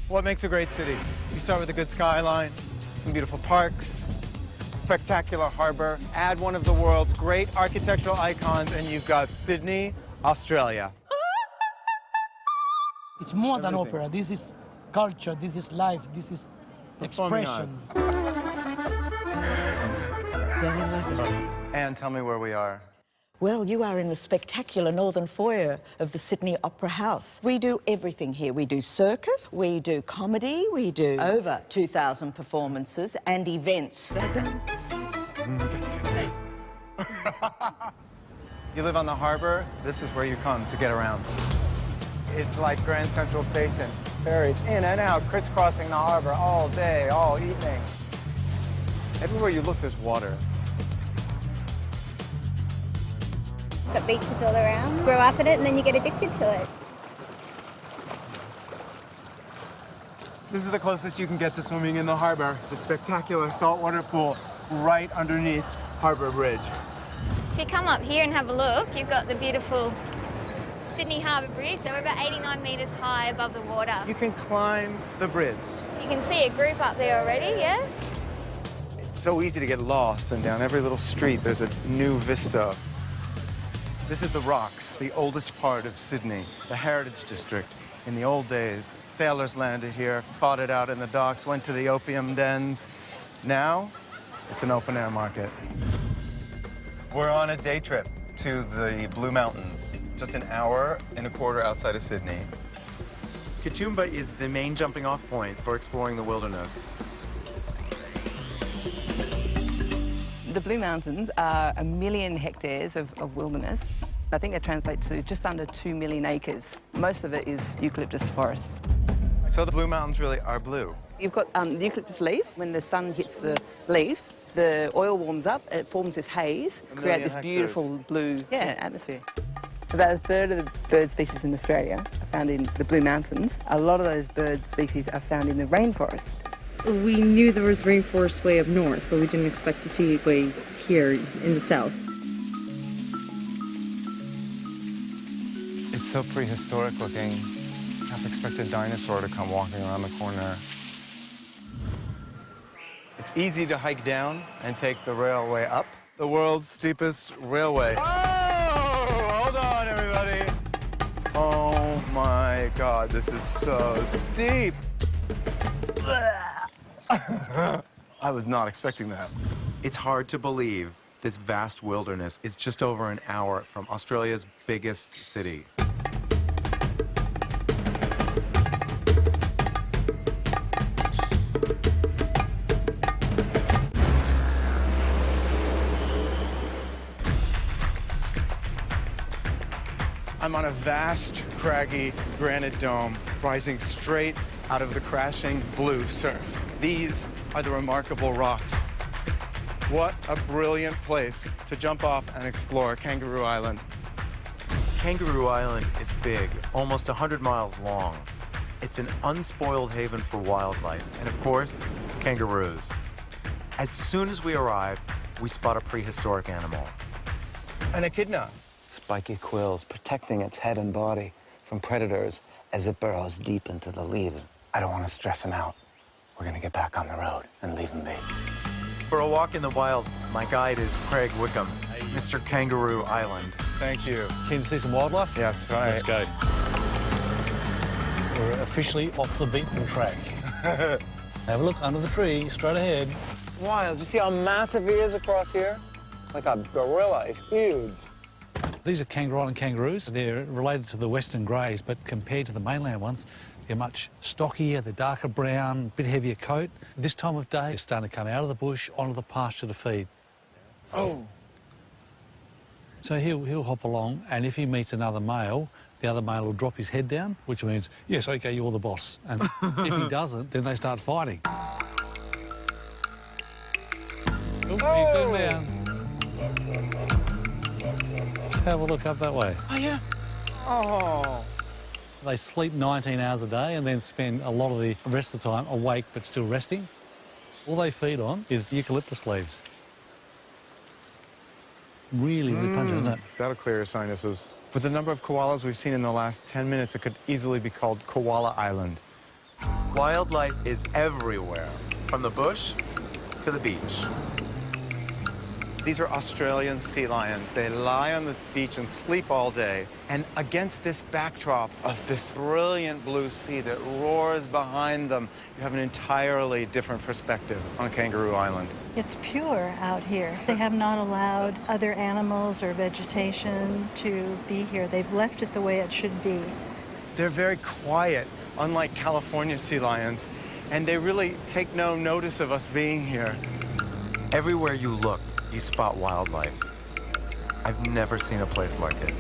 What makes a great city? You start with a good skyline, some beautiful parks, spectacular harbor, add one of the world's great architectural icons, and you've got Sydney, Australia. It's more than opera. This is culture, this is life, this is expression. Anne, tell me where we are. Well, you are in the spectacular northern foyer of the Sydney Opera House. We do everything here. We do circus, we do comedy, we do over 2,000 performances and events. You live on the harbor, this is where you come to get around. It's like Grand Central Station. Ferries in and out, crisscrossing the harbor all day, all evening. Everywhere you look, there's water. Got beaches all around. Grow up in it and then you get addicted to it. This is the closest you can get to swimming in the harbor, the spectacular saltwater pool right underneath Harbour Bridge. If you come up here and have a look, you've got the beautiful Sydney Harbour Bridge, so we're about 89 metres high above the water. You can climb the bridge. You can see a group up there already, yeah? It's so easy to get lost, and down every little street there's a new vista. This is the Rocks, the oldest part of Sydney, the Heritage District. In the old days, sailors landed here, fought it out in the docks, went to the opium dens. Now, it's an open-air market. We're on a day trip to the Blue Mountains, just an hour and a quarter outside of Sydney. Katoomba is the main jumping-off point for exploring the wilderness. The Blue Mountains are 1 million hectares of wilderness. I think they translate to just under 2 million acres. Most of it is eucalyptus forest. So the Blue Mountains really are blue. You've got the eucalyptus leaf. When the sun hits the leaf, the oil warms up and it forms this haze, create this beautiful blue atmosphere. About a third of the bird species in Australia are found in the Blue Mountains. A lot of those bird species are found in the rainforest. We knew there was rainforest way up north, but we didn't expect to see it way here in the south. It's so prehistoric looking. Half expected dinosaur to come walking around the corner. It's easy to hike down and take the railway up. The world's steepest railway. Oh, hold on, everybody. Oh my God, this is so steep. I was not expecting that. It's hard to believe this vast wilderness is just over an hour from Australia's biggest city. I'm on a vast, craggy granite dome rising straight out of the crashing blue surf. These are the remarkable rocks. What a brilliant place to jump off and explore Kangaroo Island. Kangaroo Island is big, almost 100 miles long. It's an unspoiled haven for wildlife, and of course, kangaroos. As soon as we arrive, we spot a prehistoric animal. An echidna. Spiky quills protecting its head and body from predators as it burrows deep into the leaves. I don't want to stress him out. We're going to get back on the road and leave him be. For a walk in the wild, my guide is Craig Wickham, Mr. Kangaroo Island. Thank you. Keen to see some wildlife? Yes, all right. Let's go. We're officially off the beaten track. Have a look under the tree, straight ahead. Wild. Do you see how massive he is across here? It's like a gorilla. He's huge. These are Kangaroo Island kangaroos. They're related to the Western Greys, but compared to the mainland ones, they're much stockier, they're darker brown, bit heavier coat. This time of day, they're starting to come out of the bush onto the pasture to feed. Oh. So he'll hop along, and if he meets another male, the other male will drop his head down, which means, yes, OK, you're the boss. And if he doesn't, then they start fighting. He's down. Just have a look up that way. Oh, yeah. Oh. They sleep 19 hours a day and then spend a lot of the rest of the time awake but still resting. All they feed on is eucalyptus leaves. Really, really pungent, isn't it? That'll clear your sinuses. With the number of koalas we've seen in the last 10 minutes, it could easily be called Koala Island. Wildlife is everywhere, from the bush to the beach. These are Australian sea lions. They lie on the beach and sleep all day. And against this backdrop of this brilliant blue sea that roars behind them, you have an entirely different perspective on Kangaroo Island. It's pure out here. They have not allowed other animals or vegetation to be here. They've left it the way it should be. They're very quiet, unlike California sea lions, and they really take no notice of us being here. Everywhere you look, you spot wildlife. I've never seen a place like it.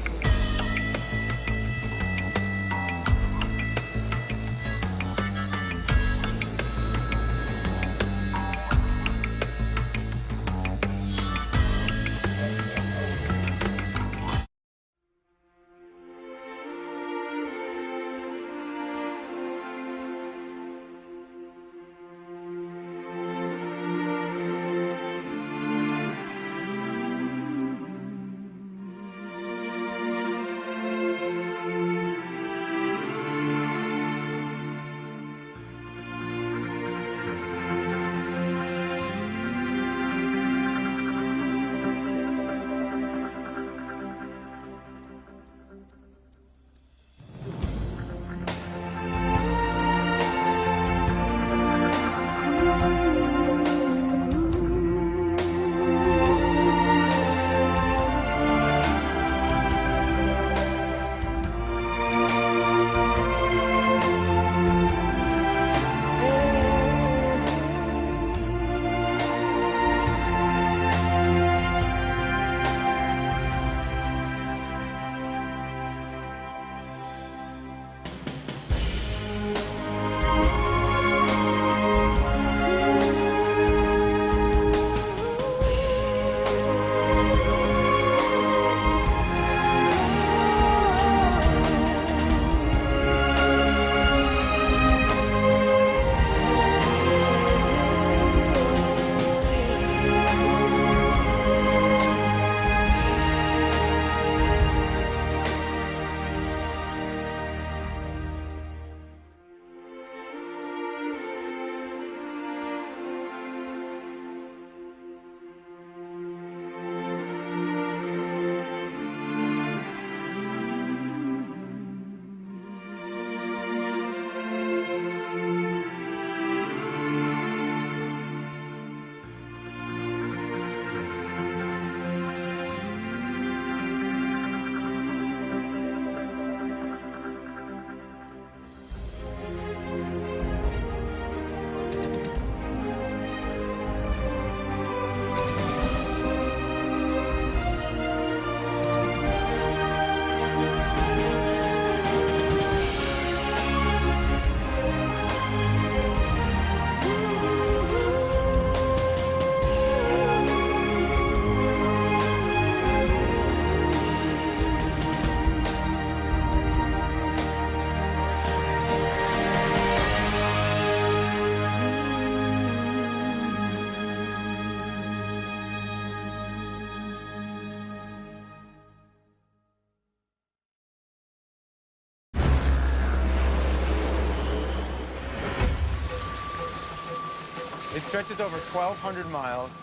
It stretches over 1,200 miles.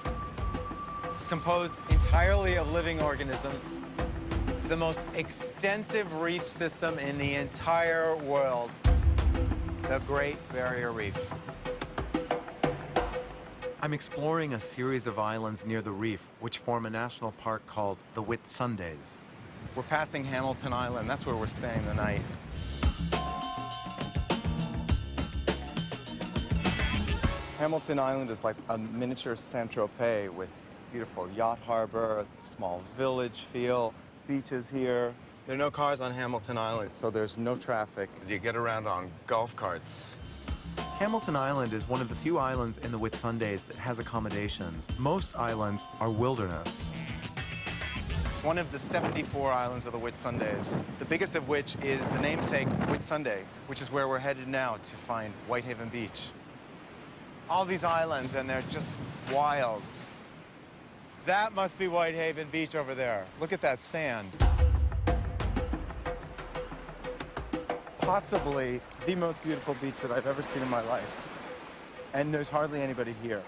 It's composed entirely of living organisms. It's the most extensive reef system in the entire world, the Great Barrier Reef. I'm exploring a series of islands near the reef, which form a national park called the Whitsundays. We're passing Hamilton Island. That's where we're staying the night. Hamilton Island is like a miniature Saint-Tropez with beautiful yacht harbor, a small village feel, beaches here. There are no cars on Hamilton Island, so there's no traffic. You get around on golf carts. Hamilton Island is one of the few islands in the Whitsundays that has accommodations. Most islands are wilderness. One of the 74 islands of the Whitsundays, the biggest of which is the namesake Whitsunday, which is where we're headed now to find Whitehaven Beach. All these islands, and they're just wild. That must be Whitehaven Beach over there. Look at that sand. possibly the most beautiful beach that I've ever seen in my life. And there's hardly anybody here.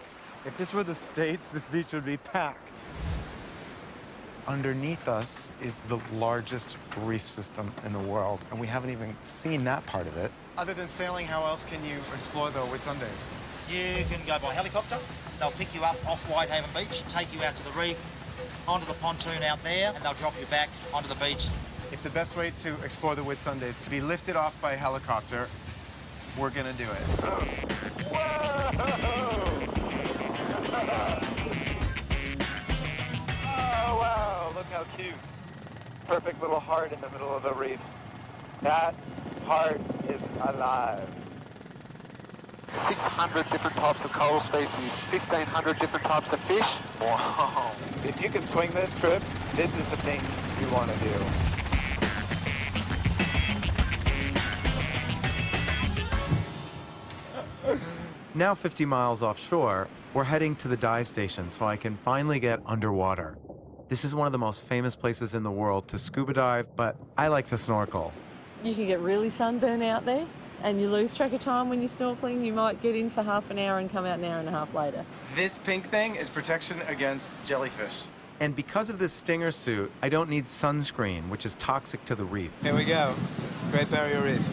If this were the States, this beach would be packed. Underneath us is the largest reef system in the world, and we haven't even seen that part of it. Other than sailing, how else can you explore the Whitsundays? You can go by helicopter. They'll pick you up off Whitehaven Beach, take you out to the reef, onto the pontoon out there, and they'll drop you back onto the beach. If the best way to explore the Whitsundays is to be lifted off by a helicopter, we're gonna do it. Oh, wow, look how cute. Perfect little heart in the middle of the reef. That heart is alive. 600 different types of coral species, 1,500 different types of fish. Wow. If you can swing this trip, this is the thing you want to do. Now 50 miles offshore, we're heading to the dive station so I can finally get underwater. This is one of the most famous places in the world to scuba dive, but I like to snorkel. You can get really sunburned out there and you lose track of time when you're snorkeling. You might get in for half an hour and come out an hour and a half later. This pink thing is protection against jellyfish. And because of this stinger suit, I don't need sunscreen, which is toxic to the reef. Here we go. Great Barrier Reef.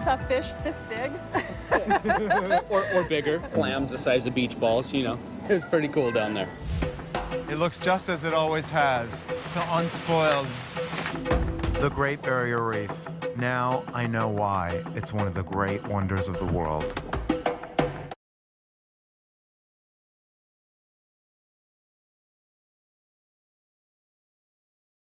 Saw fish this big. or bigger. Clams the size of beach balls, you know. It was pretty cool down there. It looks just as it always has. So unspoiled. The Great Barrier Reef. Now I know why it's one of the great wonders of the world.